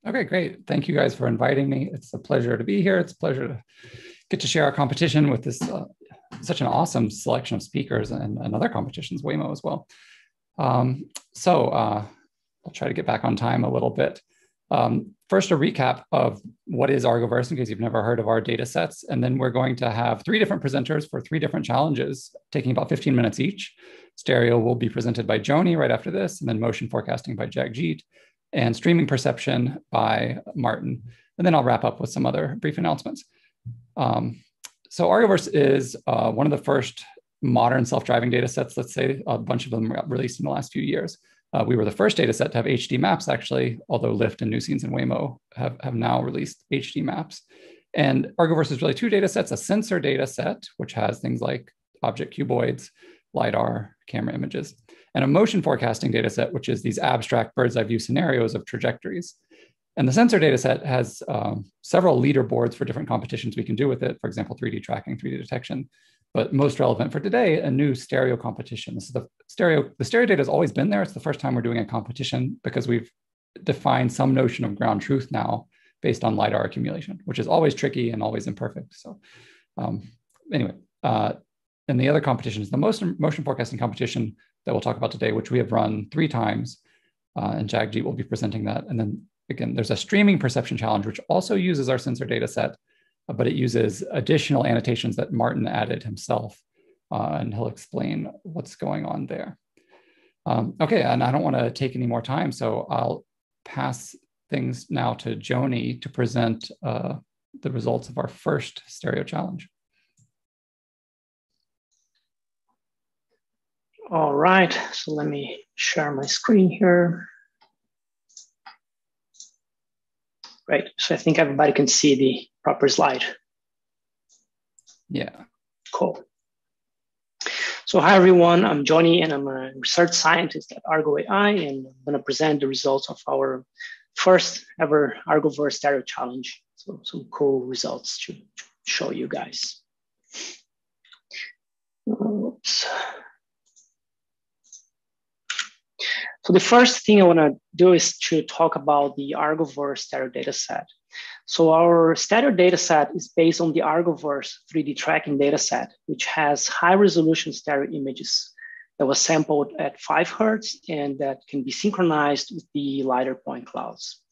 Okay, great. Thank you guys for inviting me. It's a pleasure to be here. It's a pleasure to get to share our competition with this such an awesome selection of speakers and other competitions, Waymo as well. I'll try to get back on time a little bit. First, a recap of what is Argoverse in case you've never heard of our data sets. And then we're going to have 3 different presenters for 3 different challenges, taking about 15 minutes each. Stereo will be presented by Jhony right after this, and then motion forecasting by Jagjeet, and streaming perception by Martin. And then I'll wrap up with some other brief announcements. So Argoverse is one of the first modern self-driving data sets. Let's say a bunch of them got released in the last few years. We were the first data set to have HD maps, actually, although Lyft and NewScenes and Waymo have now released HD maps. And Argoverse is really 2 data sets, a sensor data set, which has things like object cuboids, LiDAR, camera images, and a motion forecasting data set, which is these abstract bird's eye view scenarios of trajectories. And the sensor data set has several leaderboards for different competitions we can do with it. For example, 3D tracking, 3D detection. But most relevant for today, a new stereo competition. This is the stereo data has always been there. It's the first time we're doing a competition because we've defined some notion of ground truth now based on LiDAR accumulation, which is always tricky and always imperfect. So anyway, and the other competition is the motion forecasting competition that we'll talk about today, which we have run 3 times, and Jagjeet will be presenting that. And then again, there's a streaming perception challenge, which also uses our sensor data set, but it uses additional annotations that Martin added himself, and he'll explain what's going on there. Okay, and I don't want to take any more time, so I'll pass things now to Jhony to present the results of our first stereo challenge. All right, so let me share my screen here. Right, so I think everybody can see the proper slide. Yeah. Cool. So hi everyone, I'm Jhony and I'm a research scientist at Argo AI, and I'm gonna present the results of our first ever Argoverse stereo challenge. So some cool results to show you guys. Oops. So the first thing I want to do is to talk about the Argoverse stereo data set. So our stereo data set is based on the Argoverse 3D tracking data set, which has high resolution stereo images that was sampled at 5 Hertz and that can be synchronized with the LiDAR point clouds.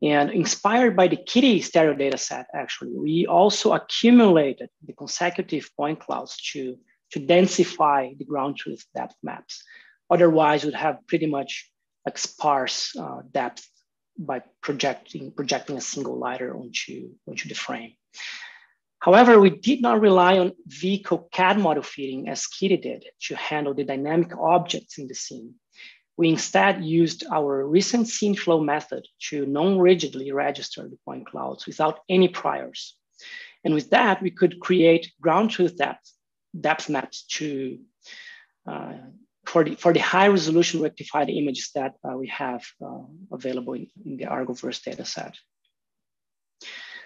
And inspired by the Kitty stereo data set, actually, we also accumulated the consecutive point clouds to densify the ground truth depth maps. Otherwise, would have pretty much like sparse depth by projecting a single LiDAR onto the frame. However, we did not rely on vehicle CAD model fitting as Kitty did to handle the dynamic objects in the scene. We instead used our recent scene flow method to non-rigidly register the point clouds without any priors. And with that, we could create ground truth depth maps to for the high resolution rectified images that we have available in the Argoverse data set.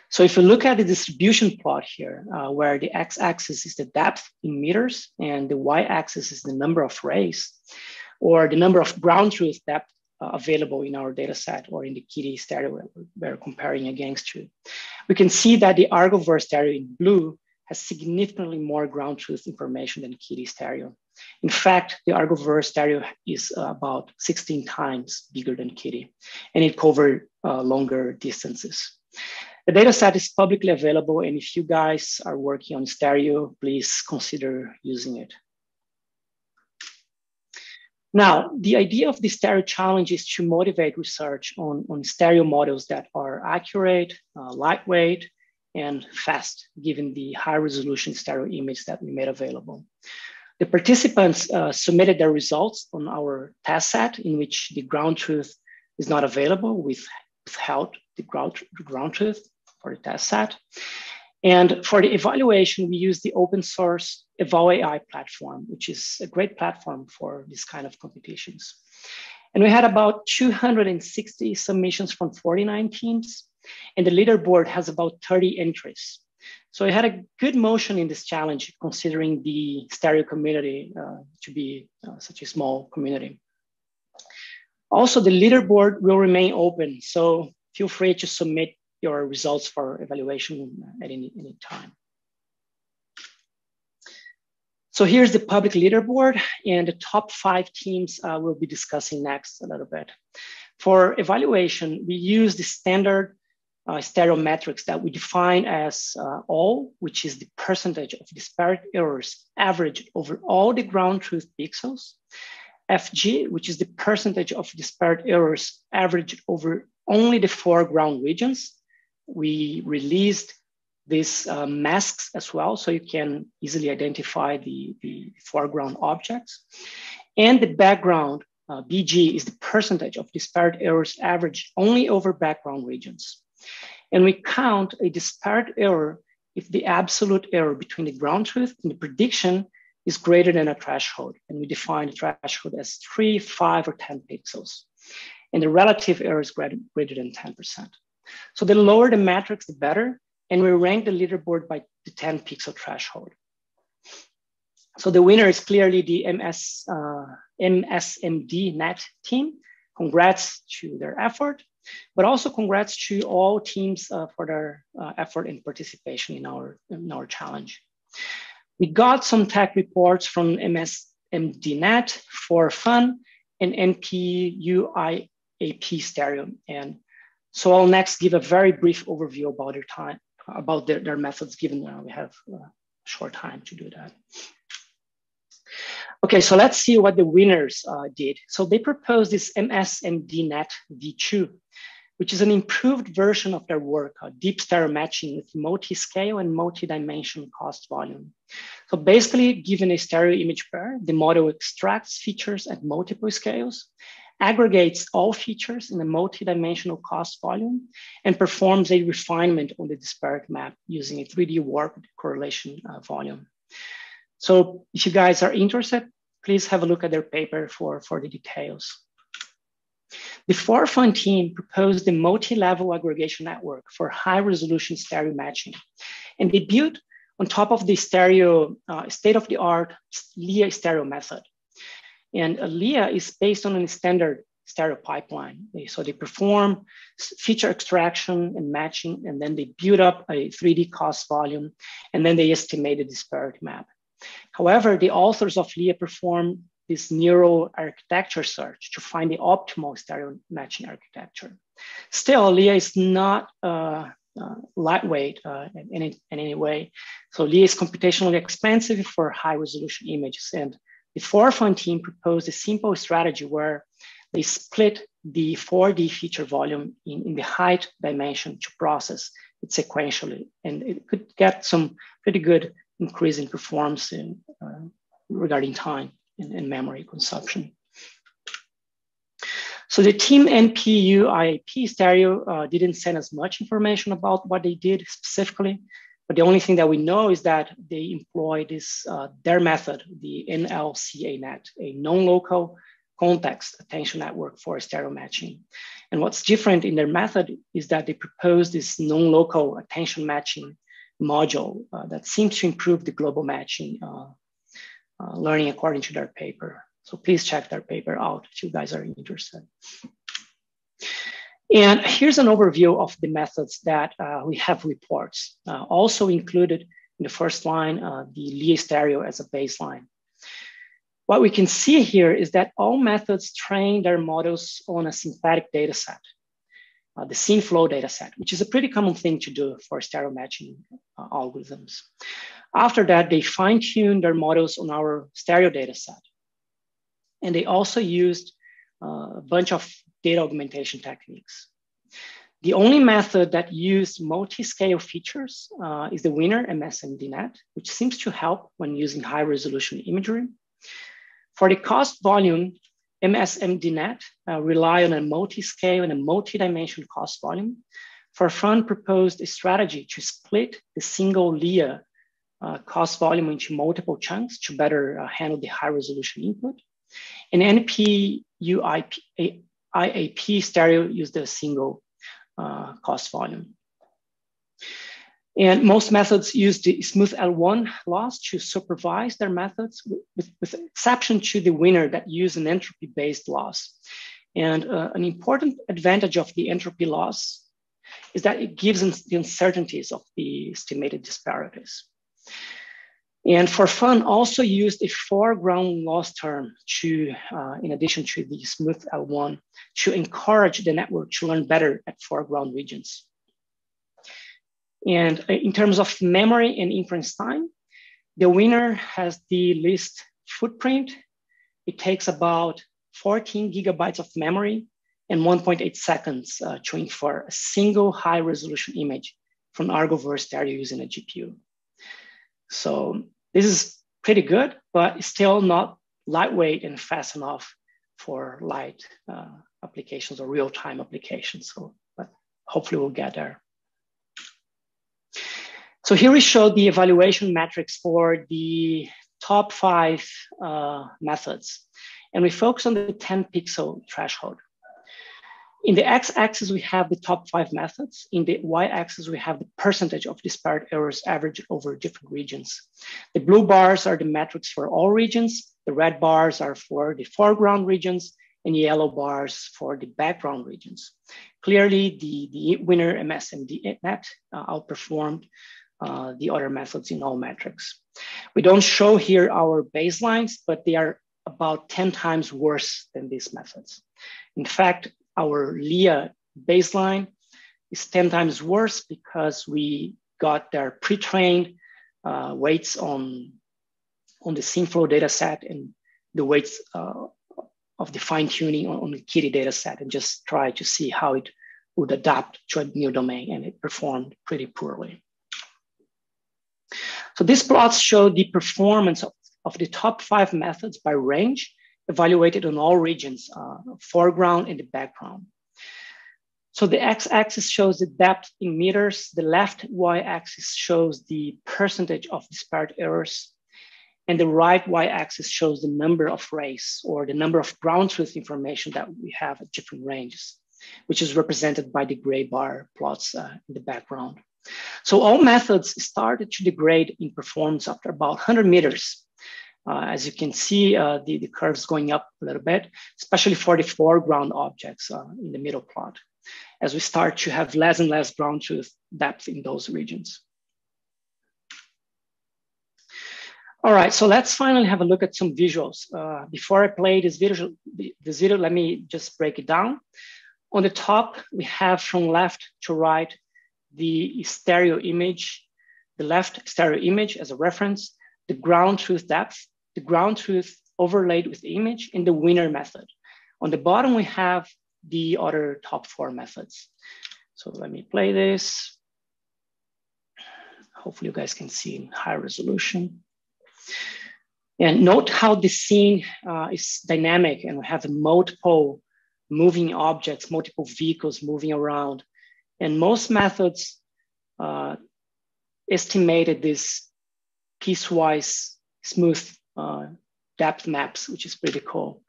So if you look at the distribution plot here, where the x-axis is the depth in meters and the y-axis is the number of rays, or the number of ground truth depth available in our data set or in the Kitty stereo we're comparing against you, we can see that the Argoverse stereo in blue has significantly more ground truth information than Kitty stereo. In fact, the Argoverse stereo is about 16 times bigger than Kitty, and it covered longer distances. The data set is publicly available, and if you guys are working on stereo, please consider using it. Now, the idea of the stereo challenge is to motivate research on stereo models that are accurate, lightweight, and fast, given the high resolution stereo image that we made available. The participants submitted their results on our test set in which the ground truth is not available. We've withheld the ground truth for the test set. And for the evaluation, we use the open source Eval AI platform, which is a great platform for this kind of competitions. And we had about 260 submissions from 49 teams, and the leaderboard has about 30 entries. So it had a good motion in this challenge, considering the stereo community to be such a small community. Also, the leaderboard will remain open, so feel free to submit your results for evaluation at any time. So here's the public leaderboard, and the top 5 teams we'll be discussing next a little bit. For evaluation, we use the standard stereo metrics that we define as all, which is the percentage of disparate errors averaged over all the ground truth pixels. FG, which is the percentage of disparate errors averaged over only the foreground regions. We released these masks as well, so you can easily identify the foreground objects. And the background, BG, is the percentage of disparate errors averaged only over background regions. And we count a disparate error if the absolute error between the ground truth and the prediction is greater than a threshold. And we define the threshold as 3, 5, or 10 pixels. And the relative error is greater than 10%. So the lower the matrix, the better. And we rank the leaderboard by the 10 pixel threshold. So the winner is clearly the MSMD net team. Congrats to their effort, but also congrats to all teams for their effort and participation in our challenge. We got some tech reports from MSMDNet for fun and NPUIAP stereo. And so I'll next give a very brief overview about their methods, given we have a short time to do that. Okay, so let's see what the winners did. So they proposed this MSMDNet V2, which is an improved version of their work, deep stereo matching with multi-scale and multi-dimension cost volume. So basically, given a stereo image pair, the model extracts features at multiple scales, aggregates all features in a multi-dimensional cost volume, and performs a refinement on the disparate map using a 3D warped correlation volume. So if you guys are interested, please have a look at their paper for the details. The Forefun team proposed a multi-level aggregation network for high-resolution stereo matching, and they built on top of the stereo state-of-the-art LIA stereo method. And LIA is based on a standard stereo pipeline. So they perform feature extraction and matching, and then they build up a 3D cost volume, and then they estimate the disparate map. However, the authors of LIA performed this neural architecture search to find the optimal stereo matching architecture. Still, LIA is not lightweight in any way. So LIA is computationally expensive for high resolution images. And the Forefun team proposed a simple strategy where they split the 4D feature volume in the height dimension to process it sequentially. And it could get some pretty good increase in performance regarding time and memory consumption. So the team NPUIAP stereo didn't send us much information about what they did specifically, but the only thing that we know is that they employ this, their method, the NLCANet, a non-local context attention network for stereo matching. And what's different in their method is that they propose this non-local attention matching module that seems to improve the global matching learning according to their paper. So please check their paper out if you guys are interested. And here's an overview of the methods that we have reports. Also included in the first line, the LIA stereo as a baseline. What we can see here is that all methods train their models on a synthetic data set, the scene flow data set, which is a pretty common thing to do for stereo matching algorithms. After that, they fine-tune their models on our stereo data set. And they also used a bunch of data augmentation techniques. The only method that used multi-scale features is the winner, MSMDNet, which seems to help when using high-resolution imagery. For the cost volume, MSMDNet rely on a multi-scale and a multi-dimension cost volume. Forefun proposed a strategy to split the single LIA cost volume into multiple chunks to better handle the high-resolution input. And NPUIAP stereo used a single cost volume. And most methods use the smooth L1 loss to supervise their methods, with exception to the winner that use an entropy-based loss. And an important advantage of the entropy loss is that it gives the uncertainties of the estimated disparities. And for fun, also used a foreground loss term to, in addition to the smooth L1, to encourage the network to learn better at foreground regions. And in terms of memory and inference time, the winner has the least footprint. It takes about 14 gigabytes of memory and 1.8 seconds to infer a single high resolution image from Argoverse stereo using a GPU. So this is pretty good, but still not lightweight and fast enough for light applications or real-time applications. So, but hopefully we'll get there. So here we show the evaluation metrics for the top 5 methods. And we focus on the 10 pixel threshold. In the x-axis, we have the top 5 methods. In the y-axis, we have the percentage of disparate errors averaged over different regions. The blue bars are the metrics for all regions. The red bars are for the foreground regions, and yellow bars for the background regions. Clearly, the winner MSMDNet outperformed the other methods in all metrics. We don't show here our baselines, but they are about 10 times worse than these methods. In fact, our LIA baseline is 10 times worse because we got their pre-trained weights on the SyncFlow data set and the weights of the fine-tuning on the Kitty data set and just try to see how it would adapt to a new domain, and it performed pretty poorly. So these plots show the performance of the top 5 methods by range, evaluated on all regions, foreground and the background. So the x-axis shows the depth in meters, the left y-axis shows the percentage of disparate errors, and the right y-axis shows the number of rays, or the number of ground truth information that we have at different ranges, which is represented by the gray bar plots in the background. So all methods started to degrade in performance after about 100 meters. As you can see, the curves going up a little bit, especially for the foreground objects in the middle plot, as we start to have less and less ground truth depth in those regions. All right, so let's finally have a look at some visuals. Before I play this video, let me just break it down. On the top, we have from left to right, the stereo image, the left stereo image as a reference, the ground truth depth, the ground truth overlaid with the image, and the winner method. On the bottom, we have the other top 4 methods. So let me play this. Hopefully you guys can see in high resolution. And note how the scene is dynamic, and we have multiple moving objects, multiple vehicles moving around. And most methods estimated this piecewise smooth depth maps, which is pretty cool.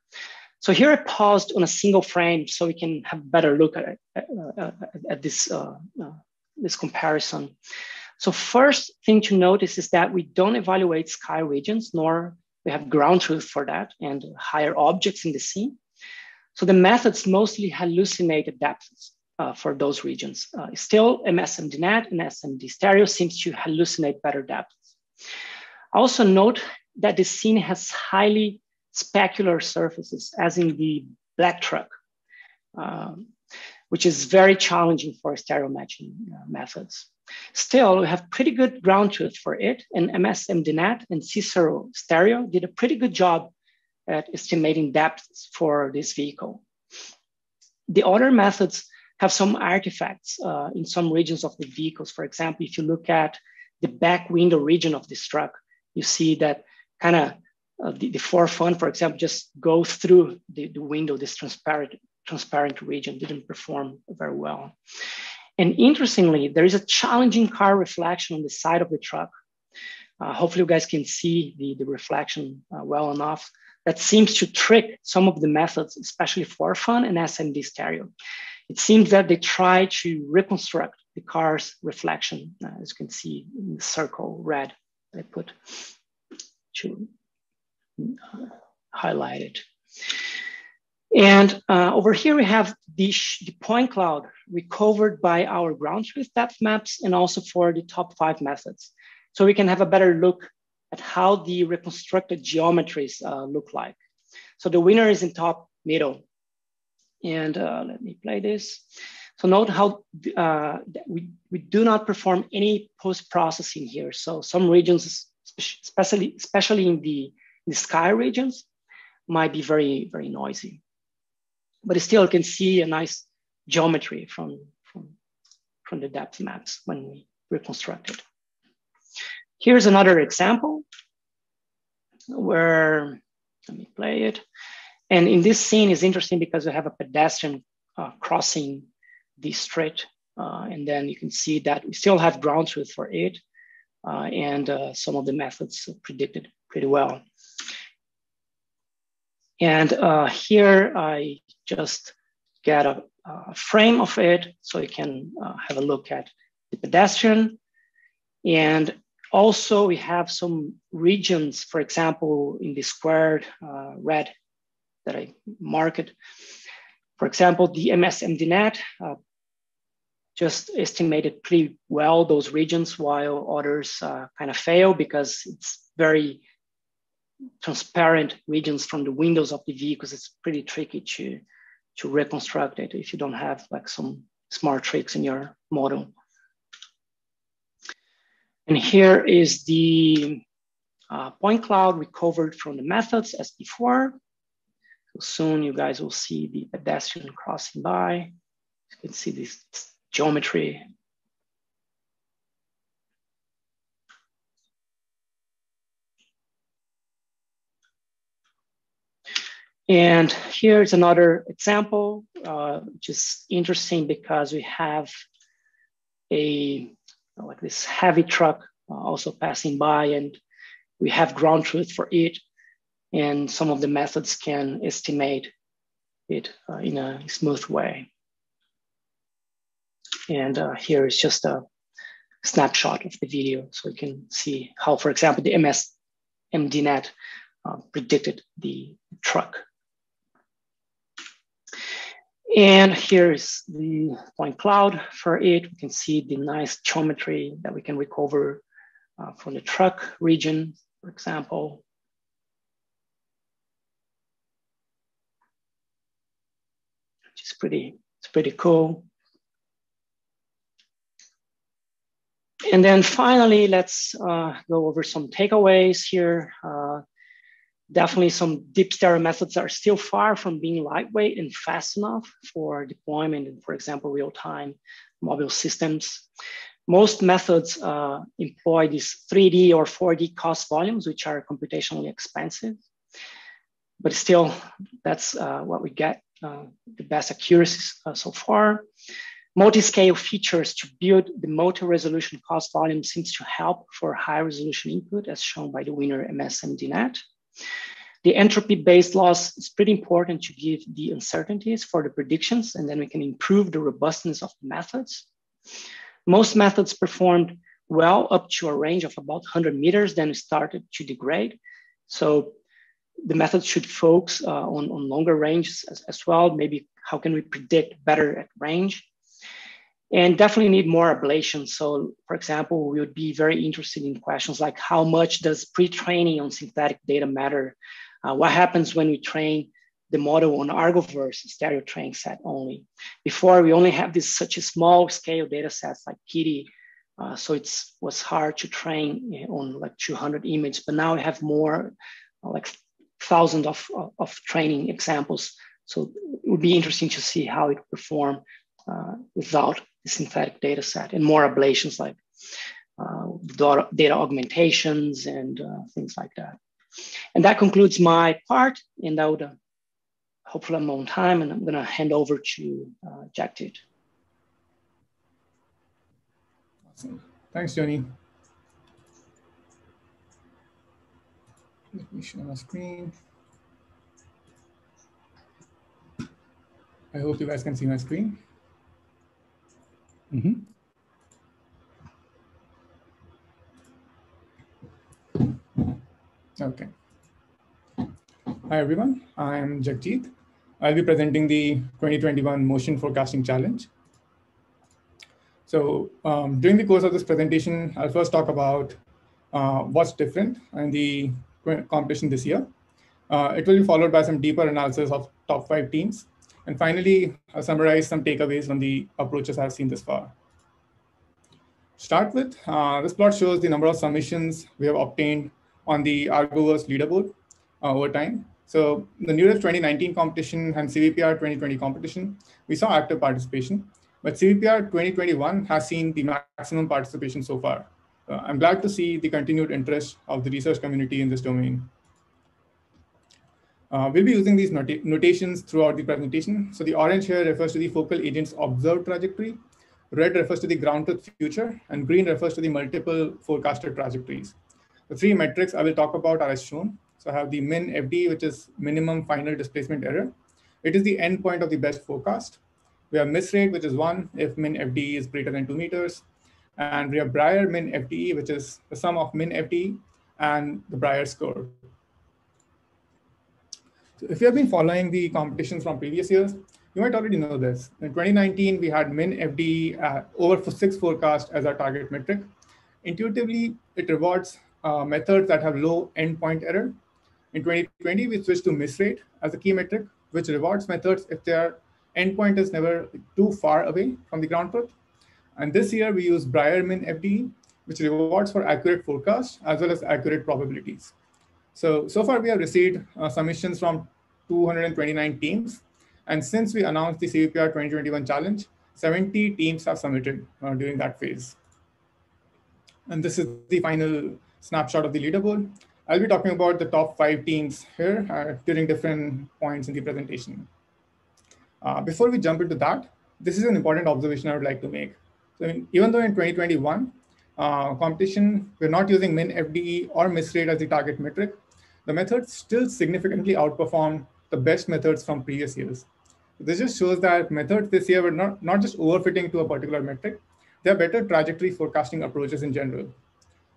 So here I paused on a single frame so we can have a better look at this, this comparison. So first thing to notice is that we don't evaluate sky regions, nor we have ground truth for that, and higher objects in the scene. So the methods mostly hallucinated depths for those regions. Still, MSMDNet and SMD stereo seems to hallucinate better depths. Also note that the scene has highly specular surfaces, as in the black truck, which is very challenging for stereo matching methods. Still, we have pretty good ground truth for it, and MSMDNet and Cicero stereo did a pretty good job at estimating depths for this vehicle. The other methods have some artifacts in some regions of the vehicles. For example, if you look at the back window region of this truck, you see that kind of the forefront, for example, just goes through the window. This transparent region didn't perform very well. And interestingly, there is a challenging car reflection on the side of the truck. Hopefully you guys can see the reflection well enough. That seems to trick some of the methods, especially for fun and SMD stereo. It seems that they try to reconstruct the car's reflection, as you can see in the circle red that I put to highlight it. And over here, we have the point cloud recovered by our ground truth depth maps and also for the top 5 methods. So we can have a better look at how the reconstructed geometries look like. So the winner is in top middle. And let me play this. So note how we do not perform any post-processing here. So some regions, especially in the sky regions, might be very, very noisy. But still, you can see a nice geometry from the depth maps when we reconstruct it. Here's another example where, let me play it. And in this scene is interesting because we have a pedestrian crossing the street. And then you can see that we still have ground truth for it. And some of the methods predicted pretty well. And here I just get a frame of it so you can have a look at the pedestrian. And also we have some regions, for example, in the squared red that I marked. For example, the MSMDNet just estimated pretty well those regions, while others kind of fail because it's very transparent regions from the windows of the vehicles. It's pretty tricky to reconstruct it if you don't have like some smart tricks in your model. And here is the point cloud recovered from the methods as before. So soon you guys will see the pedestrian crossing by. You can see this geometry. And here's another example, which is interesting because we have like this heavy truck also passing by, and we have ground truth for it. And some of the methods can estimate it in a smooth way. And here is just a snapshot of the video. So you can see how, for example, the MSMDNet predicted the truck. And here is the point cloud for it. We can see the nice geometry that we can recover from the truck region, for example. It's pretty cool. And then finally, let's go over some takeaways here. Definitely some deep stereo methods are still far from being lightweight and fast enough for deployment in, for example, real-time mobile systems. Most methods employ these 3D or 4D cost volumes, which are computationally expensive. But still, that's what we get, the best accuracies so far. Multi-scale features to build the multi-resolution cost volume seems to help for high-resolution input, as shown by the winner MSMDNet. The entropy-based loss is pretty important to give the uncertainties for the predictions, and then we can improve the robustness of the methods. Most methods performed well up to a range of about 100 meters, then started to degrade. So the methods should focus on longer ranges as well. Maybe how can we predict better at range? And definitely need more ablation. So for example, we would be very interested in questions like how much does pre-training on synthetic data matter? What happens when we train the model on Argoverse stereo training set only? Before we only have this such a small scale data sets like Kitty. So it was hard to train on like 200 images, but now we have more like thousands of training examples. So it would be interesting to see how it perform without the synthetic data set and more ablations like data augmentations and things like that. And that concludes my part, and I would hopefully I'm on time, and I'm going to hand over to Jagjeet. Awesome. Thanks, Jhony. Let me share my screen. I hope you guys can see my screen. Mm-hmm. Okay. Hi, everyone. I'm Jagjeet. I'll be presenting the 2021 Motion Forecasting Challenge. So during the course of this presentation, I'll first talk about what's different in the competition this year. It will be followed by some deeper analysis of top 5 teams. And finally, I'll summarize some takeaways from the approaches I've seen this far. Start with, this plot shows the number of submissions we have obtained on the Argoverse leaderboard over time. So the newest 2019 competition and CVPR 2020 competition, we saw active participation, but CVPR 2021 has seen the maximum participation so far. I'm glad to see the continued interest of the research community in this domain. We'll be using these notations throughout the presentation. So the orange here refers to the focal agent's observed trajectory, red refers to the ground truth future, and green refers to the multiple forecasted trajectories. The 3 metrics I will talk about are as shown. So I have the min FD, which is minimum final displacement error. It is the endpoint of the best forecast. We have miss rate, which is 1 if min FD is greater than 2 meters. And we have Brier min FDE, which is the sum of min FDE and the Brier score. So if you have been following the competitions from previous years, you might already know this. In 2019, we had min FDE over 6 forecast as our target metric. Intuitively, it rewards methods that have low endpoint error. In 2020, we switched to miss rate as a key metric, which rewards methods if their endpoint is never too far away from the ground truth. And this year, we use Brier min FDE, which rewards for accurate forecast as well as accurate probabilities. So far, we have received submissions from 229 teams. And since we announced the CVPR 2021 challenge, 70 teams have submitted during that phase. And this is the final snapshot of the leaderboard. I'll be talking about the top 5 teams here during different points in the presentation. Before we jump into that, this is an important observation I would like to make. So even though in 2021 competition, we're not using min FDE or miss rate as the target metric, the methods still significantly outperform the best methods from previous years. This just shows that methods this year were not just overfitting to a particular metric, they're better trajectory forecasting approaches in general.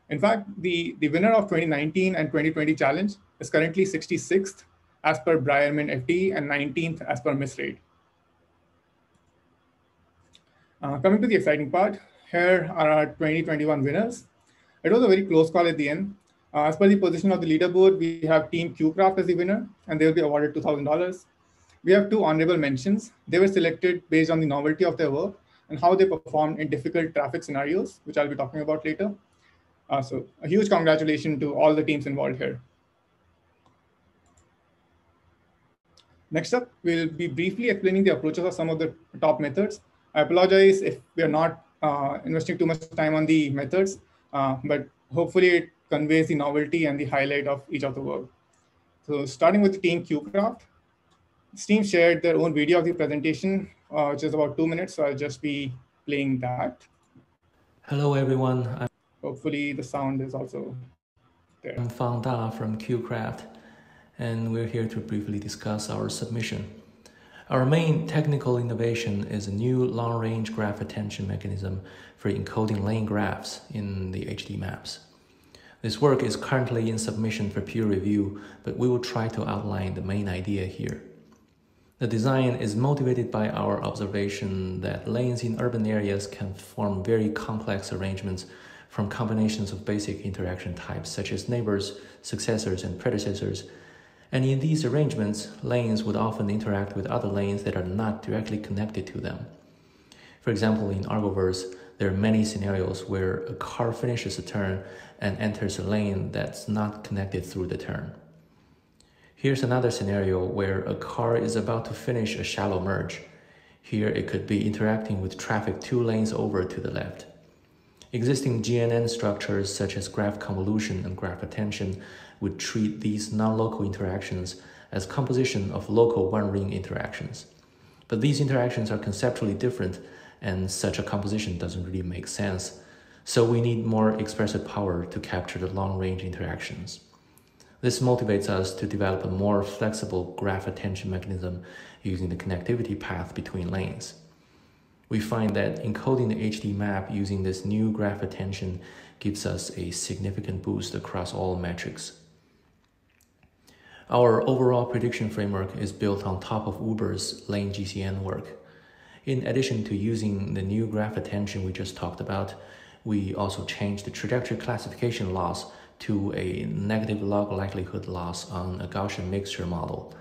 In fact, the winner of 2019 and 2020 challenge is currently 66th as per Brier min FDE and 19th as per miss rate. Coming to the exciting part, here are our 2021 winners. It was a very close call at the end. As per the position of the leaderboard, we have Team QCraft as the winner, and they will be awarded $2,000. We have 2 honorable mentions. They were selected based on the novelty of their work and how they performed in difficult traffic scenarios, which I'll be talking about later. So a huge congratulations to all the teams involved here. Next up, we'll be briefly explaining the approaches of some of the top methods. I apologize if we are not investing too much time on the methods, but hopefully it conveys the novelty and the highlight of each of the work. So starting with Team QCraft, this team shared their own video of the presentation, which is about 2 minutes, so I'll just be playing that. Hello everyone. Hopefully the sound is also there. I'm Fang Da from QCraft, and we're here to briefly discuss our submission. Our main technical innovation is a new long-range graph attention mechanism for encoding lane graphs in the HD maps. This work is currently in submission for peer review, but we will try to outline the main idea here. The design is motivated by our observation that lanes in urban areas can form very complex arrangements from combinations of basic interaction types such as neighbors, successors, and predecessors. And in these arrangements, lanes would often interact with other lanes that are not directly connected to them. For example, in Argoverse, there are many scenarios where a car finishes a turn and enters a lane that's not connected through the turn. Here's another scenario where a car is about to finish a shallow merge. Here it could be interacting with traffic 2 lanes over to the left. Existing GNN structures such as graph convolution and graph attention would treat these non-local interactions as composition of local one-ring interactions. But these interactions are conceptually different, and such a composition doesn't really make sense. So we need more expressive power to capture the long-range interactions. This motivates us to develop a more flexible graph attention mechanism using the connectivity path between lanes. We find that encoding the HD map using this new graph attention gives us a significant boost across all metrics. Our overall prediction framework is built on top of Uber's lane GCN work. In addition to using the new graph attention we just talked about, we also changed the trajectory classification loss to a negative log likelihood loss on a Gaussian mixture model.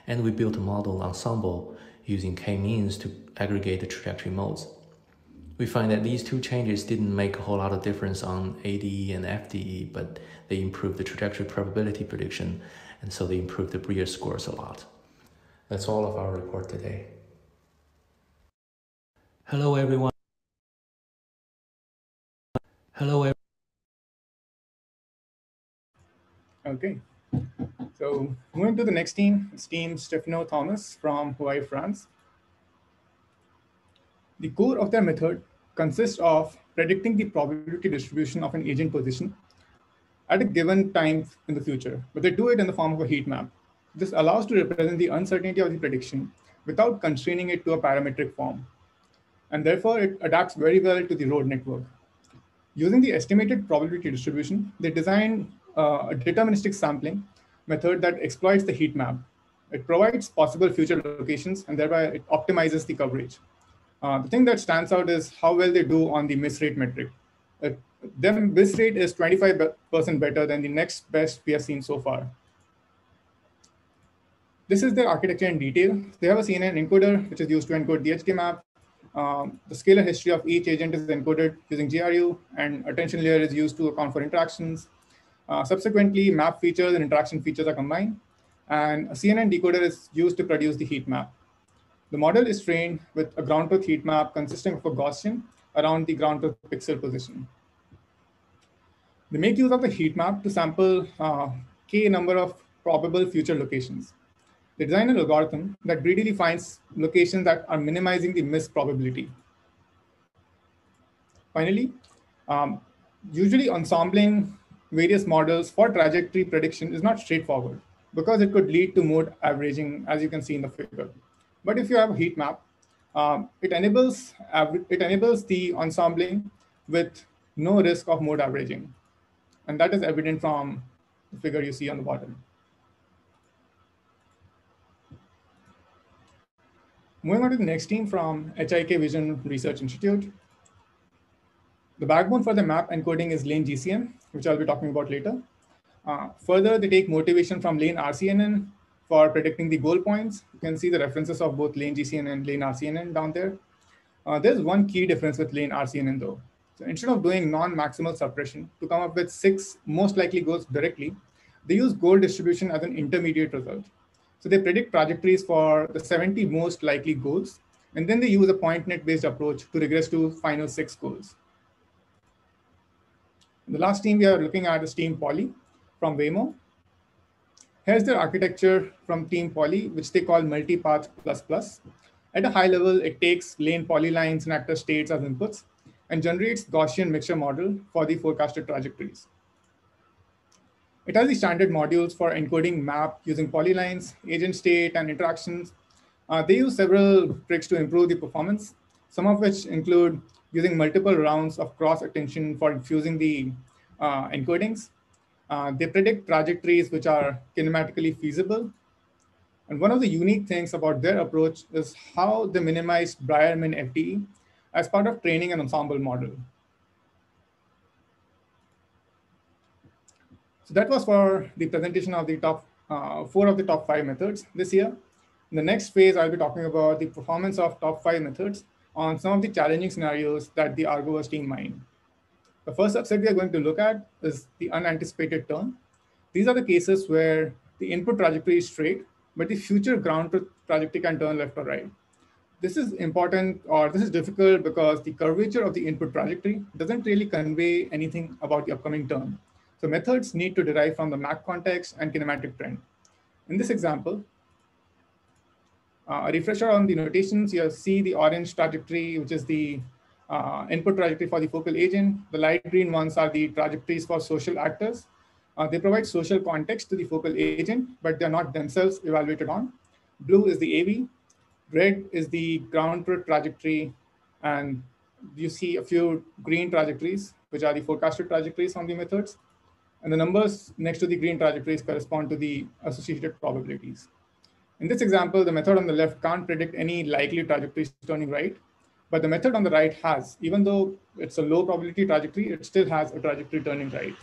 And we built a model ensemble using k-means to aggregate the trajectory modes. We find that these two changes didn't make a whole lot of difference on ADE and FDE, but they improved the trajectory probability prediction, and so they improved the Brier scores a lot. That's all of our report today. Hello everyone. Okay, so moving to the next team, it's team Stefano Thomas from Hawaii, France. The core of their method consists of predicting the probability distribution of an agent position at a given time in the future, but they do it in the form of a heat map. This allows to represent the uncertainty of the prediction without constraining it to a parametric form. And therefore, it adapts very well to the road network. Using the estimated probability distribution, they designed a deterministic sampling method that exploits the heat map. It provides possible future locations, and thereby it optimizes the coverage. The thing that stands out is how well they do on the miss rate metric. Their miss rate is 25% better than the next best we have seen so far. This is their architecture in detail. They have a CNN encoder, which is used to encode the HK map. The scalar history of each agent is encoded using GRU, and attention layer is used to account for interactions. Subsequently, map features and interaction features are combined, and a CNN decoder is used to produce the heat map. The model is trained with a ground truth heat map consisting of a Gaussian around the ground truth pixel position. They make use of the heat map to sample k number of probable future locations. They design an algorithm that greedily finds locations that are minimizing the miss probability. Finally, usually ensembling various models for trajectory prediction is not straightforward because it could lead to mode averaging, as you can see in the figure. But if you have a heat map, it enables the ensembling with no risk of mode averaging. And that is evident from the figure you see on the bottom. Moving on to the next team from HIK Vision Research Institute. The backbone for the map encoding is lane GCN, which I'll be talking about later. Further, they take motivation from lane RCNN for predicting the goal points. You can see the references of both lane GCN and lane RCNN down there. There's one key difference with lane RCNN though. So instead of doing non-maximal suppression to come up with 6 most likely goals directly, they use goal distribution as an intermediate result. So they predict trajectories for the 70 most likely goals, and then they use a point net based approach to regress to final 6 goals. The last team we are looking at is Team Poly from Waymo. Here's their architecture from Team Poly, which they call multipath plus. At a high level, it takes lane polylines and actor states as inputs and generates Gaussian mixture model for the forecasted trajectories. It has the standard modules for encoding map using polylines, agent state, and interactions. They use several tricks to improve the performance, some of which include using multiple rounds of cross attention for infusing the encodings. They predict trajectories which are kinematically feasible. And one of the unique things about their approach is how they minimized Brier-Min FDE as part of training an ensemble model. So that was for the presentation of the top 4 of the top 5 methods this year. In the next phase, I'll be talking about the performance of top 5 methods on some of the challenging scenarios that the Argoverse team mined. The first subset we are going to look at is the unanticipated turn. These are the cases where the input trajectory is straight, but the future ground truth trajectory can turn left or right. This is important, or this is difficult because the curvature of the input trajectory doesn't really convey anything about the upcoming turn. So methods need to derive from the map context and kinematic trend. In this example, a refresher on the notations, you see the orange trajectory, which is the input trajectory for the focal agent. The light green ones are the trajectories for social actors. They provide social context to the focal agent, but they're not themselves evaluated on. Blue is the AV, red is the ground truth trajectory, and you see a few green trajectories, which are the forecasted trajectories from the methods. and the numbers next to the green trajectories correspond to the associated probabilities. In this example, the method on the left can't predict any likely trajectories turning right, but the method on the right has. Even though it's a low probability trajectory, it still has a trajectory turning right.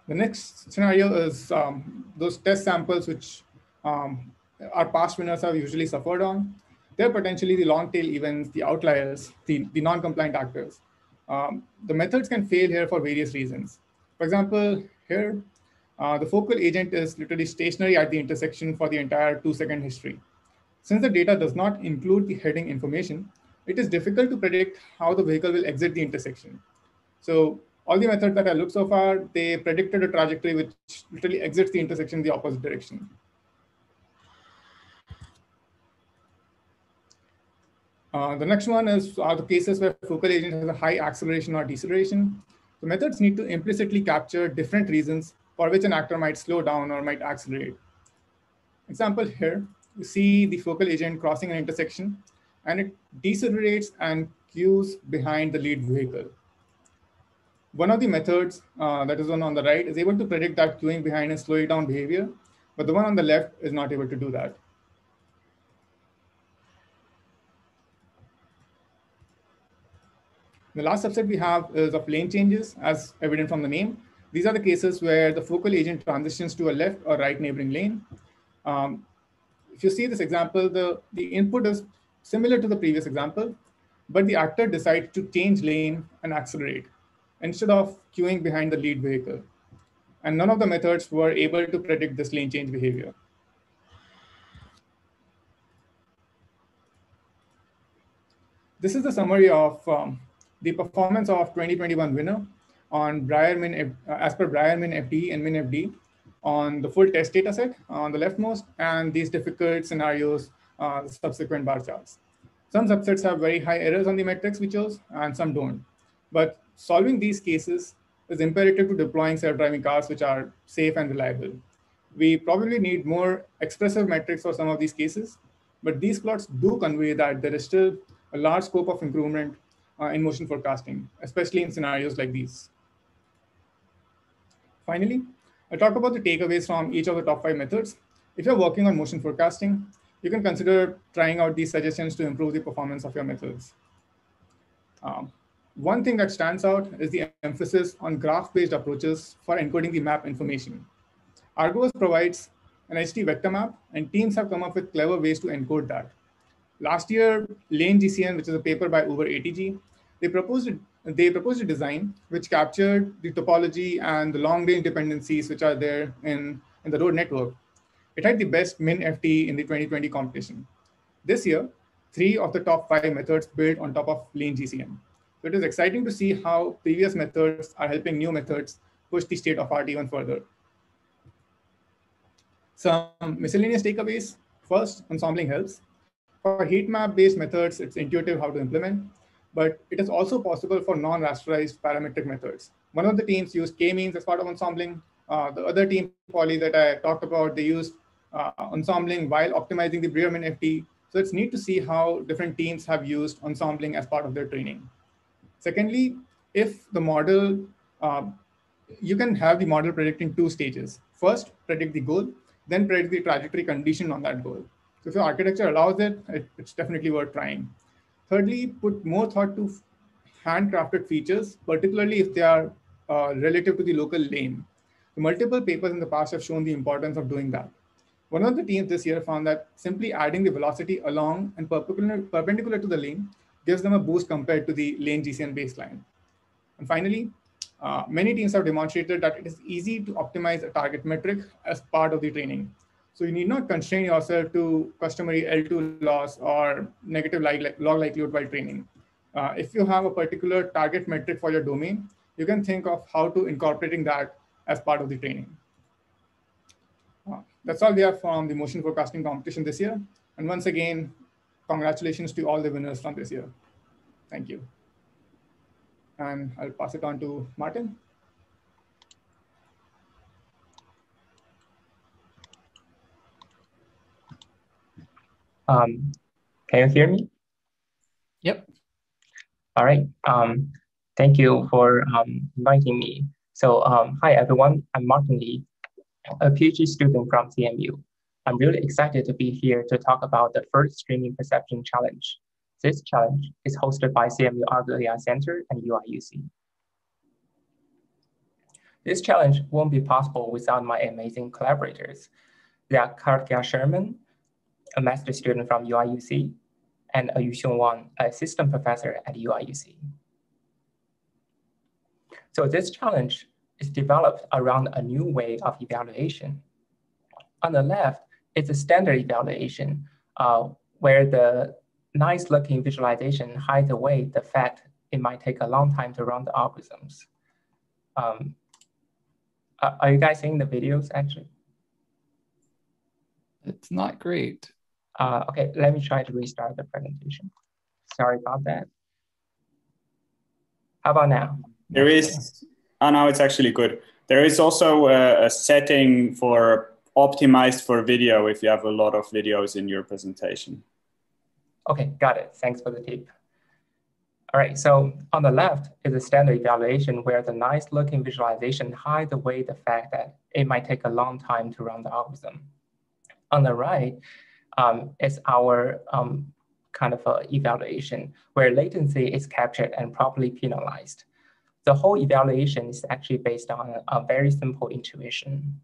The next scenario is those test samples which our past winners have usually suffered on. They're potentially the long tail events, the outliers, the non-compliant actors. The methods can fail here for various reasons. For example, here, the focal agent is literally stationary at the intersection for the entire 2-second history. Since the data does not include the heading information, it is difficult to predict how the vehicle will exit the intersection. So all the methods that I looked so far, they predicted a trajectory which literally exits the intersection in the opposite direction. The next one are the cases where focal agent has a high acceleration or deceleration. The methods need to implicitly capture different reasons for which an actor might slow down or might accelerate. Example here, you see the focal agent crossing an intersection, and it decelerates and queues behind the lead vehicle. One of the methods, that is one on the right, is able to predict that queuing behind and slowing down behavior, but the one on the left is not able to do that. The last subset we have is of lane changes, as evident from the name. These are the cases where the focal agent transitions to a left or right neighboring lane. If you see this example, the input is similar to the previous example, but the actor decides to change lane and accelerate instead of queuing behind the lead vehicle. And none of the methods were able to predict this lane change behavior. This is the summary of the performance of 2021 winner on as per Brier-Min FD and Min FD on the full test data set on the leftmost, and these difficult scenarios, subsequent bar charts. Some subsets have very high errors on the metrics we chose, and some don't. But solving these cases is imperative to deploying self-driving cars which are safe and reliable. We probably need more expressive metrics for some of these cases, but these plots do convey that there is still a large scope of improvement in motion forecasting, especially in scenarios like these. Finally, I'll talk about the takeaways from each of the top 5 methods. If you're working on motion forecasting, you can consider trying out these suggestions to improve the performance of your methods. One thing that stands out is the emphasis on graph-based approaches for encoding the map information. Argoverse provides an HT vector map, and teams have come up with clever ways to encode that. Last year, Lane GCN, which is a paper by Uber ATG, they proposed a design which captured the topology and the long-range dependencies which are there in the road network. It had the best Min FT in the 2020 competition. This year, 3 of the top 5 methods built on top of Lane GCN. So it is exciting to see how previous methods are helping new methods push the state of art even further. Some miscellaneous takeaways. First, ensembling helps. For heat map-based methods, it's intuitive how to implement, but it is also possible for non-rasterized parametric methods. One of the teams used k-means as part of ensembling. The other team, Poly, that I talked about, they used ensembling while optimizing the Brier-Min FT. So it's neat to see how different teams have used ensembling as part of their training. Secondly, if the model, you can have the model predict in 2 stages. First, predict the goal, then predict the trajectory condition on that goal. So if your architecture allows it, it's definitely worth trying. Thirdly, put more thought to handcrafted features, particularly if they are relative to the local lane. The multiple papers in the past have shown the importance of doing that. One of the teams this year found that simply adding the velocity along and perpendicular to the lane gives them a boost compared to the Lane GCN baseline. And finally, many teams have demonstrated that it is easy to optimize a target metric as part of the training. So you need not constrain yourself to customary L2 loss or negative log likelihood while training. If you have a particular target metric for your domain, you can think of how to incorporating that as part of the training. That's all we have from the motion forecasting competition this year. And once again, congratulations to all the winners from this year. Thank you. And I'll pass it on to Martin. Can you hear me? Yep. All right. Thank you for inviting me. So hi everyone, I'm Martin Lee, a PhD student from CMU. I'm really excited to be here to talk about the first streaming perception challenge. This challenge is hosted by CMU Argo AI Center and UIUC. This challenge won't be possible without my amazing collaborators. They are Karthika Sherman, a master student from UIUC, and Yuxiong Wang, an assistant professor at UIUC. So this challenge is developed around a new way of evaluation. On the left is a standard evaluation where the nice looking visualization hides away the fact it might take a long time to run the algorithms. Are you guys seeing the videos actually? It's not great. Okay, let me try to restart the presentation. Sorry about that. How about now? There is, oh, now it's actually good. There is also a setting for optimized for video if you have a lot of videos in your presentation. Okay, got it. Thanks for the tip. All right, so on the left is a standard evaluation where the nice looking visualization hides away the fact that it might take a long time to run the algorithm. On the right is our kind of evaluation where latency is captured and properly penalized. The whole evaluation is actually based on a very simple intuition.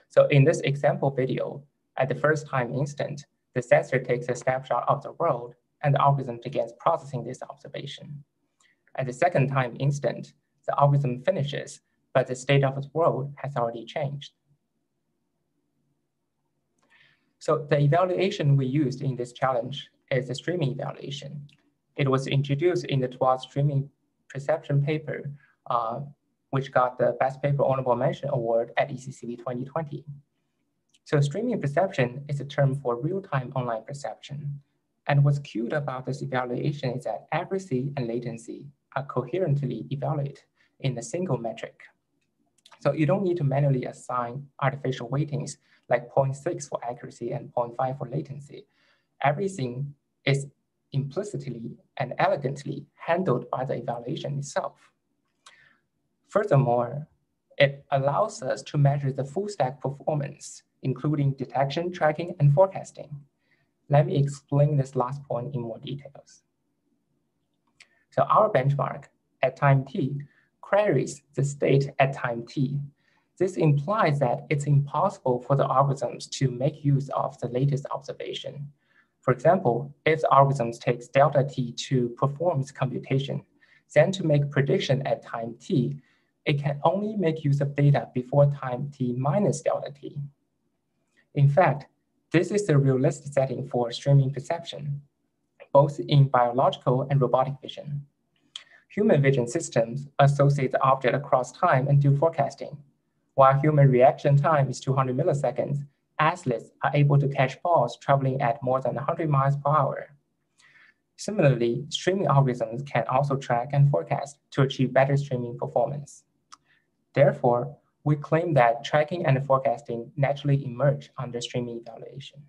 So in this example video, at the first time instant, the sensor takes a snapshot of the world and the algorithm begins processing this observation. At the second time instant, the algorithm finishes, but the state of the world has already changed. So the evaluation we used in this challenge is the streaming evaluation. It was introduced in the 12th streaming perception paper, which got the Best Paper Honorable Mention Award at ECCV 2020. So streaming perception is a term for real-time online perception. And what's cute about this evaluation is that accuracy and latency are coherently evaluated in a single metric. So you don't need to manually assign artificial weightings like 0.6 for accuracy and 0.5 for latency. Everything is implicitly and elegantly handled by the evaluation itself. Furthermore, it allows us to measure the full stack performance, including detection, tracking, and forecasting. Let me explain this last point in more details. So our benchmark at time t queries the state at time t. This implies that it's impossible for the algorithms to make use of the latest observation. For example, if the algorithms takes delta t to perform its computation, then to make prediction at time t, it can only make use of data before time t minus delta t. In fact, this is the realistic setting for streaming perception, both in biological and robotic vision. Human vision systems associate the object across time and do forecasting. While human reaction time is 200 milliseconds, athletes are able to catch balls traveling at more than 100 miles per hour. Similarly, streaming algorithms can also track and forecast to achieve better streaming performance. Therefore, we claim that tracking and forecasting naturally emerge under streaming evaluation.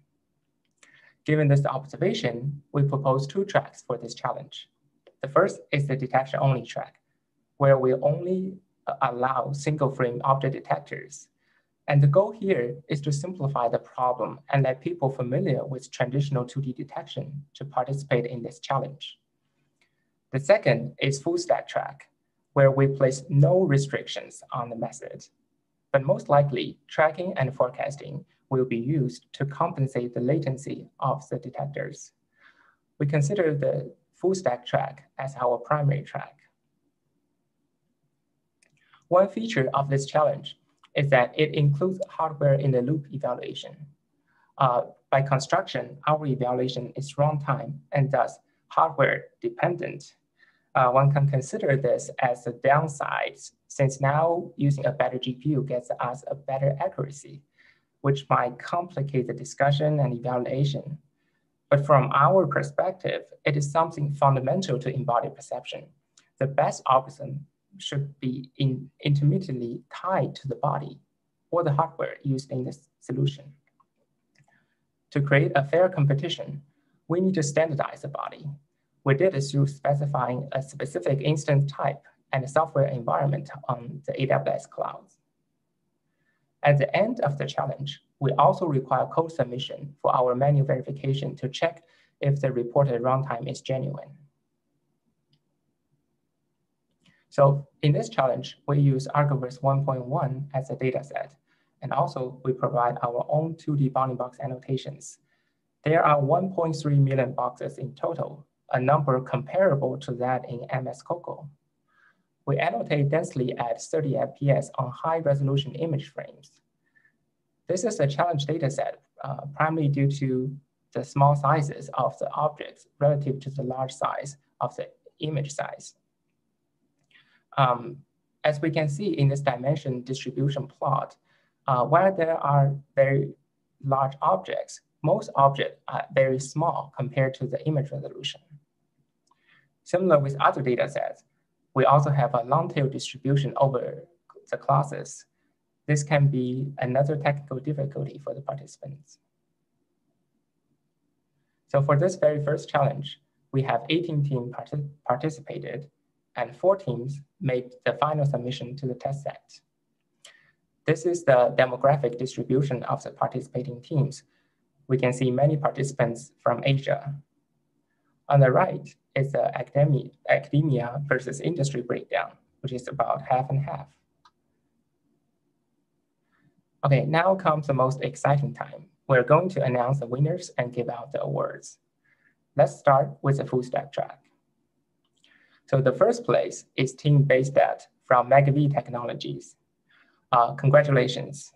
Given this observation, we propose two tracks for this challenge. The first is the detection-only track, where we only allow single-frame object detectors. And the goal here is to simplify the problem and let people familiar with traditional 2D detection to participate in this challenge. The second is full-stack track, where we place no restrictions on the method. But most likely, tracking and forecasting will be used to compensate the latency of the detectors. We consider the full stack track as our primary track. One feature of this challenge is that it includes hardware in the loop evaluation. By construction, our evaluation is runtime and thus hardware dependent. One can consider this as a downside, since now using a better GPU gets us a better accuracy, which might complicate the discussion and evaluation. But from our perspective, it is something fundamental to embodied perception. The best algorithm should be intermittently tied to the body or the hardware used in this solution. To create a fair competition, we need to standardize the body. We did it through specifying a specific instance type and a software environment on the AWS clouds. At the end of the challenge, we also require code submission for our manual verification to check if the reported runtime is genuine. So in this challenge, we use Argoverse 1.1 as a data set, and also we provide our own 2D bounding box annotations. There are 1.3 million boxes in total, a number comparable to that in MS COCO. We annotate densely at 30 FPS on high-resolution image frames. This is a challenge data set, primarily due to the small sizes of the objects relative to the large size of the image size. As we can see in this dimension distribution plot, where there are very large objects, most objects are very small compared to the image resolution. Similar with other data sets, we also have a long tail distribution over the classes. This can be another technical difficulty for the participants. So for this very first challenge, we have 18 teams participated, and 4 teams made the final submission to the test set. This is the demographic distribution of the participating teams. We can see many participants from Asia. On the right is the academia versus industry breakdown, which is about half and half. Okay, now comes the most exciting time. We're going to announce the winners and give out the awards. Let's start with the full stack track. So the first place is Team BaseDat from MegaV Technologies. Congratulations.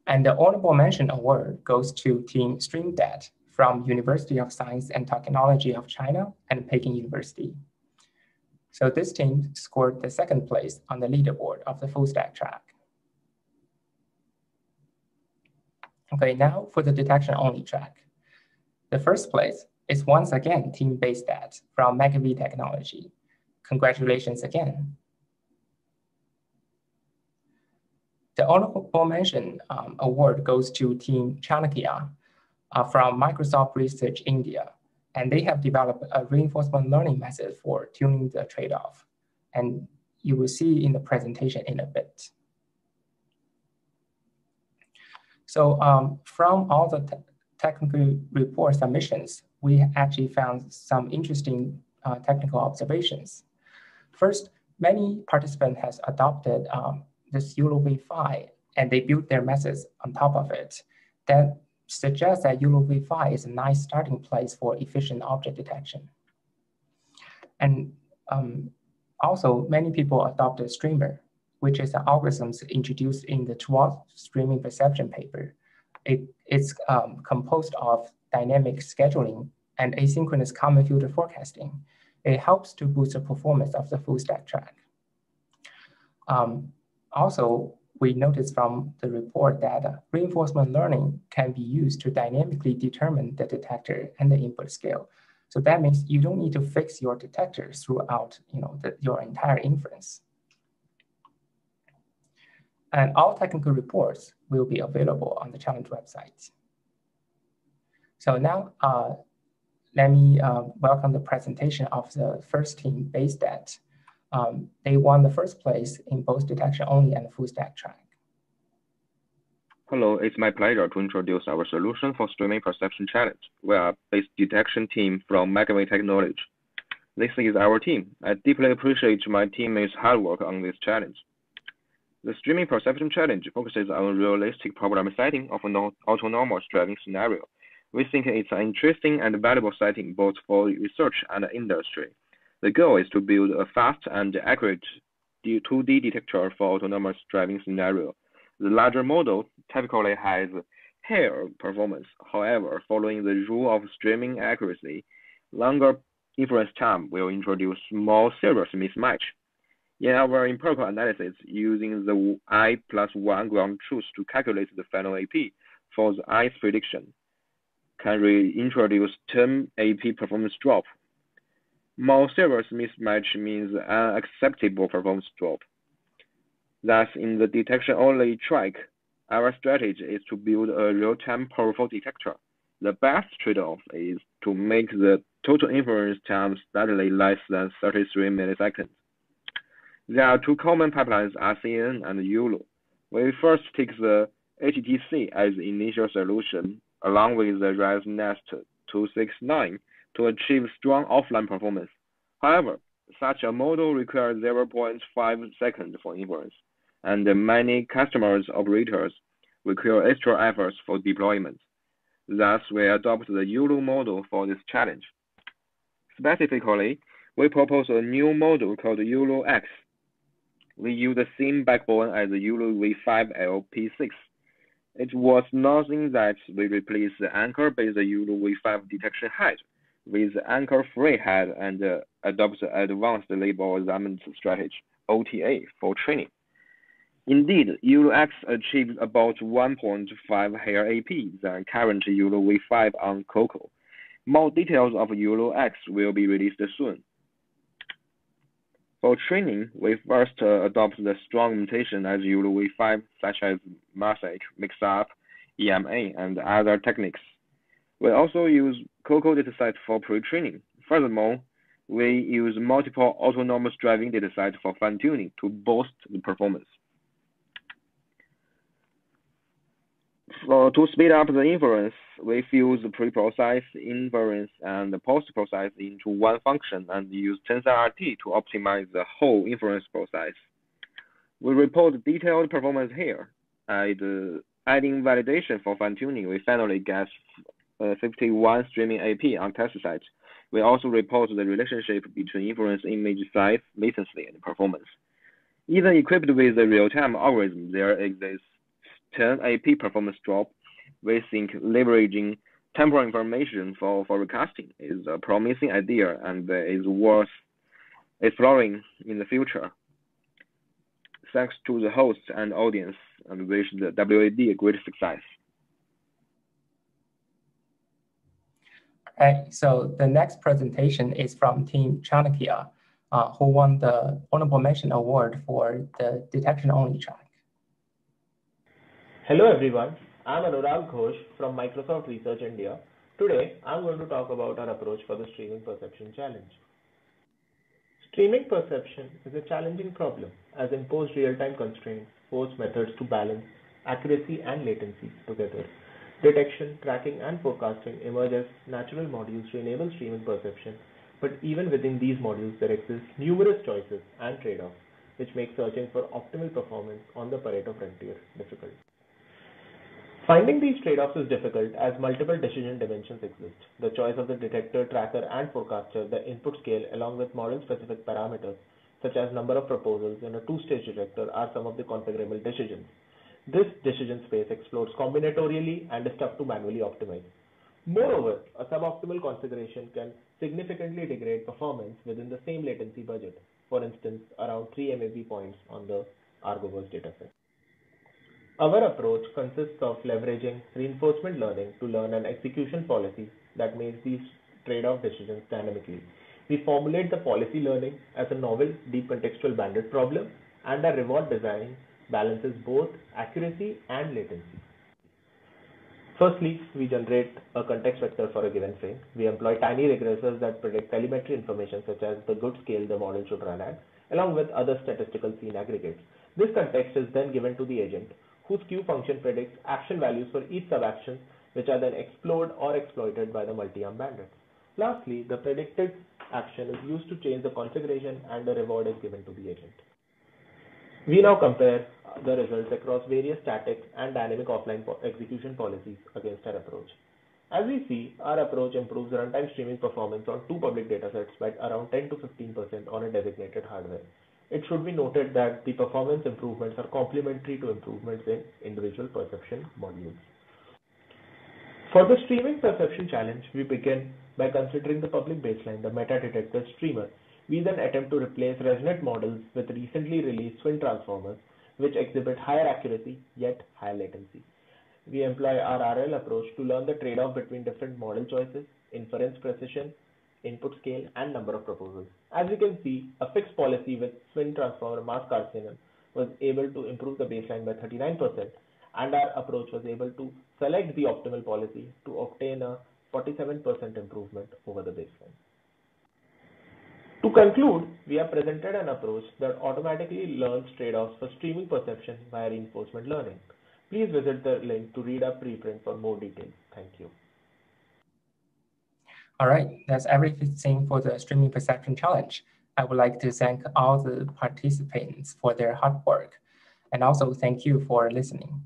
And the honorable mention award goes to Team StreamDat from University of Science and Technology of China and Peking University. So this team scored the 2nd place on the leaderboard of the full stack track. Okay, now for the detection only track. The first place is once again Team BaseDat from MegaV Technology. Congratulations again. The honorable mention award goes to Team Chanakya from Microsoft Research India, and they have developed a reinforcement learning method for tuning the trade-off. And you will see in the presentation in a bit. So from all the technical report submissions, we actually found some interesting technical observations. First, many participants has adopted this ULOV5, and they built their methods on top of it. That suggests that ULOV5 is a nice starting place for efficient object detection. And also, many people adopted Streamer, which is an algorithm introduced in the TWAS streaming perception paper. It's composed of dynamic scheduling and asynchronous common filter forecasting. It helps to boost the performance of the full stack track. Also, we noticed from the report that reinforcement learning can be used to dynamically determine the detector and the input scale. So that means you don't need to fix your detector throughout your entire inference. And all technical reports will be available on the challenge website. So now let me welcome the presentation of the first team, BaseDat. They won the first place in both detection only and full stack track. Hello, it's my pleasure to introduce our solution for streaming perception challenge. We are a base detection team from MegaV Technology. This is our team. I deeply appreciate my teammates' hard work on this challenge. The streaming perception challenge focuses on realistic problem setting of an autonomous driving scenario. We think it's an interesting and valuable setting both for research and industry. The goal is to build a fast and accurate 2D detector for autonomous driving scenario. The larger model typically has higher performance. However, following the rule of streaming accuracy, longer inference time will introduce small serious mismatch. In our empirical analysis, using the I+1 ground truth to calculate the final AP for the I's prediction, can reintroduce 10 AP performance drop. More serious mismatch means unacceptable performance drop. Thus, in the detection-only track, our strategy is to build a real-time powerful detector. The best trade-off is to make the total inference time slightly less than 33 milliseconds. There are two common pipelines, RCN and ULO. We first take the HTTC as the initial solution, along with the ResNest 269 to achieve strong offline performance. However, such a model requires 0.5 seconds for inference, and many customers' operators require extra efforts for deployment. Thus, we adopt the ULO model for this challenge. Specifically, we propose a new model called ULO-X. We use the same backbone as the ULO V5LP6. It was nothing that we replace the anchor-based ULO V5 detection head with the anchor-free head and adopt the advanced label alignment strategy, OTA, for training. Indeed, ULO-X achieves about 1.5 higher AP than current ULO V5 on Coco. More details of ULO-X will be released soon. For training, we first adopt the strong mutation as ULO V5, such as message, mix-up, EMA, and other techniques. We also use Coco dataset for pre-training. Furthermore, we use multiple autonomous driving datasets for fine-tuning to boost the performance. To speed up the inference, we fuse the pre-process, inference, and the post-process into one function and use TensorRT to optimize the whole inference process. We report detailed performance here. Adding validation for fine-tuning, we finally get 51 streaming AP on test site. We also report the relationship between inference image size, latency, and performance. Even equipped with the real-time algorithm, there exists 10 AP performance drop. We think leveraging temporal information for forecasting is a promising idea and is worth exploring in the future. Thanks to the host and audience, and wish the WAD a great success. Okay, so the next presentation is from Team Chanakya, who won the Honorable Mention Award for the detection-only track. Hello everyone, I'm Anurag Ghosh from Microsoft Research India. Today, I'm going to talk about our approach for the streaming perception challenge. Streaming perception is a challenging problem as imposed real-time constraints force methods to balance accuracy and latency together. Detection, tracking, and forecasting emerge as natural modules to enable streaming perception, but even within these modules there exist numerous choices and trade-offs which make searching for optimal performance on the Pareto frontier difficult. Finding these trade-offs is difficult as multiple decision dimensions exist. The choice of the detector, tracker, and forecaster, the input scale, along with model-specific parameters, such as number of proposals in a two-stage detector, are some of the configurable decisions. This decision space explodes combinatorially and is tough to manually optimize. Moreover, a suboptimal configuration can significantly degrade performance within the same latency budget, for instance, around 3 MAP points on the Argoverse dataset. Our approach consists of leveraging reinforcement learning to learn an execution policy that makes these trade-off decisions dynamically. We formulate the policy learning as a novel deep contextual bandit problem, and our reward design balances both accuracy and latency. Firstly, we generate a context vector for a given frame. We employ tiny regressors that predict telemetry information such as the good scale the model should run at, along with other statistical scene aggregates. This context is then given to the agent, whose Q function predicts action values for each sub-action, which are then explored or exploited by the multi-arm bandits. Lastly, the predicted action is used to change the configuration and the reward is given to the agent. We now compare the results across various static and dynamic offline execution policies against our approach. As we see, our approach improves runtime streaming performance on two public datasets by around 10 to 15% on a designated hardware. It should be noted that the performance improvements are complementary to improvements in individual perception modules. For the streaming perception challenge, we begin by considering the public baseline, the meta-detector streamer. We then attempt to replace ResNet models with recently released twin transformers, which exhibit higher accuracy yet higher latency. We employ our RL approach to learn the trade-off between different model choices, inference precision, input scale, and number of proposals. As you can see, a fixed policy with twin transformer mask arsenal was able to improve the baseline by 39%, and our approach was able to select the optimal policy to obtain a 47% improvement over the baseline. To conclude, we have presented an approach that automatically learns trade-offs for streaming perception via reinforcement learning. Please visit the link to read our preprint for more details. Thank you. All right, that's everything for the streaming perception challenge. I would like to thank all the participants for their hard work, and also thank you for listening.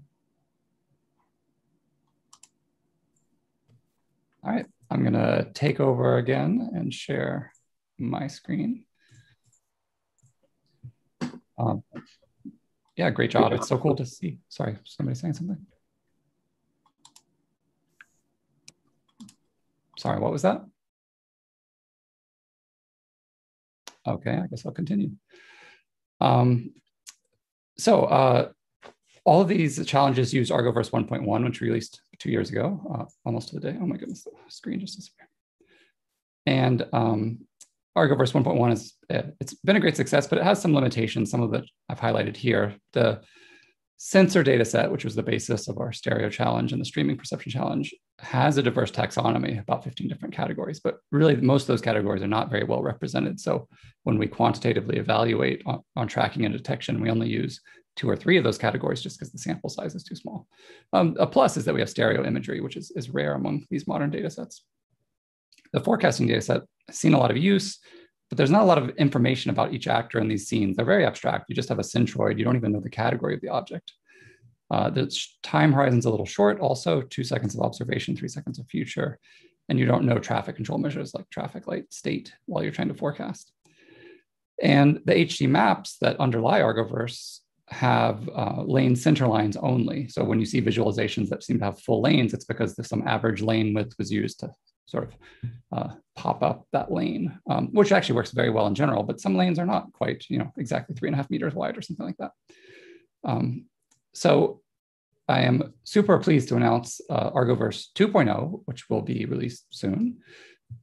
All right, I'm gonna take over again and share my screen. Yeah, great job. It's so cool to see. Sorry, somebody saying something? Sorry, what was that? Okay, I guess I'll continue. All of these challenges use Argoverse 1.1, which we released 2 years ago, almost to the day. Oh my goodness, the screen just disappeared. And Argoverse 1.1 is, it's been a great success, but it has some limitations, some of which I've highlighted here. The sensor data set, which was the basis of our stereo challenge and the streaming perception challenge, has a diverse taxonomy, about 15 different categories, but really most of those categories are not very well represented. So when we quantitatively evaluate on tracking and detection, we only use 2 or 3 of those categories just because the sample size is too small. A plus is that we have stereo imagery, which is rare among these modern data sets. The forecasting data set has seen a lot of use, but there's not a lot of information about each actor in these scenes. They're very abstract. You just have a centroid. You don't even know the category of the object. The time horizon's a little short, also 2 seconds of observation, 3 seconds of future, and you don't know traffic control measures like traffic light state while you're trying to forecast. And the HD maps that underlie Argoverse have lane center lines only. So when you see visualizations that seem to have full lanes, it's because there's some average lane width was used to sort of pop up that lane, which actually works very well in general, but some lanes are not quite, exactly 3.5 meters wide or something like that. So I am super pleased to announce Argoverse 2.0, which will be released soon,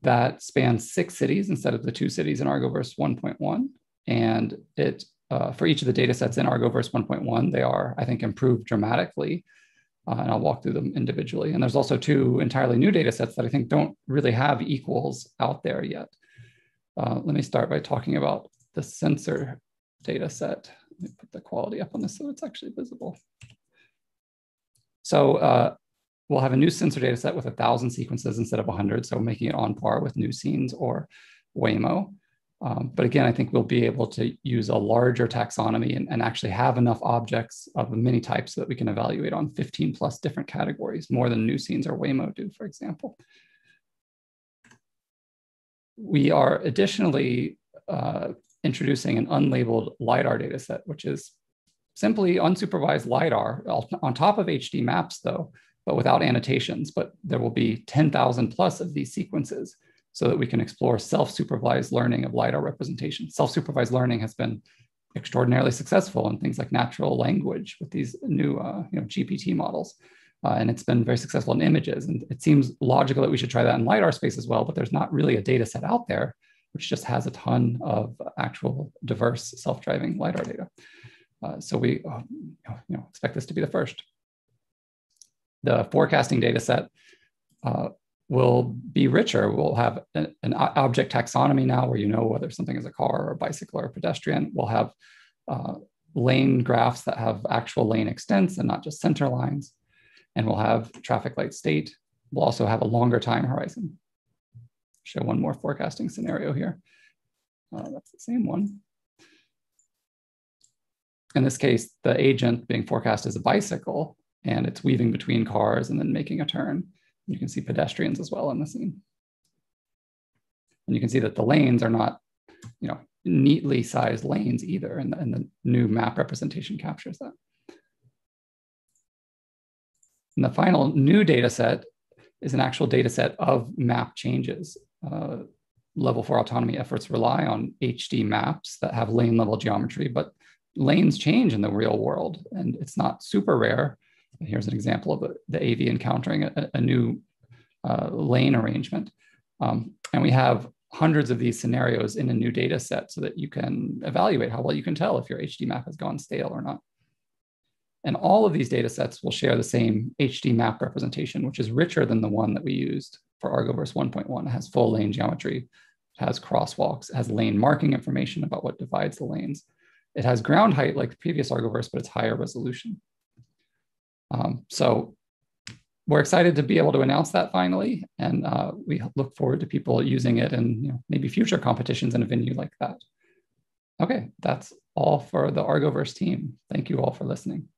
that spans 6 cities instead of the 2 cities in Argoverse 1.1. And it, for each of the data sets in Argoverse 1.1, they are, I think, improved dramatically. And I'll walk through them individually. And there's also 2 entirely new data sets that I think don't really have equals out there yet. Let me start by talking about the sensor data set. Let me put the quality up on this so it's actually visible. So we'll have a new sensor data set with 1,000 sequences instead of 100, so making it on par with new scenes or Waymo. But again, I think we'll be able to use a larger taxonomy and actually have enough objects of many types so that we can evaluate on 15 plus different categories, more than new scenes or Waymo do, for example. We are additionally introducing an unlabeled LiDAR data set, which is simply unsupervised LiDAR on top of HD maps though, but without annotations. But there will be 10,000 plus of these sequences so that we can explore self-supervised learning of LiDAR representation. Self-supervised learning has been extraordinarily successful in things like natural language with these new GPT models. And it's been very successful in images. And it seems logical that we should try that in LiDAR space as well, but there's not really a data set out there which just has a ton of actual diverse self-driving LiDAR data. So we expect this to be the first. The forecasting data set will be richer. We'll have an object taxonomy now where you know whether something is a car or a bicycle or a pedestrian. We'll have lane graphs that have actual lane extents and not just center lines. And we'll have traffic light state. We'll also have a longer time horizon. Show one more forecasting scenario here. That's the same one. In this case, the agent being forecast as a bicycle, and it's weaving between cars and then making a turn. You can see pedestrians as well in the scene. And you can see that the lanes are not, neatly sized lanes either, and the new map representation captures that. And the final new data set is an actual data set of map changes. Level 4 autonomy efforts rely on HD maps that have lane level geometry, but lanes change in the real world, and it's not super rare. Here's an example of the AV encountering a new lane arrangement. And we have hundreds of these scenarios in a new data set so that you can evaluate how well you can tell if your HD map has gone stale or not. And all of these data sets will share the same HD map representation, which is richer than the one that we used for Argoverse 1.1. It has full lane geometry, it has crosswalks, it has lane marking information about what divides the lanes. It has ground height like the previous Argoverse, but it's higher resolution. So we're excited to be able to announce that finally, and we look forward to people using it in maybe future competitions in a venue like that. Okay, that's all for the Argoverse team. Thank you all for listening.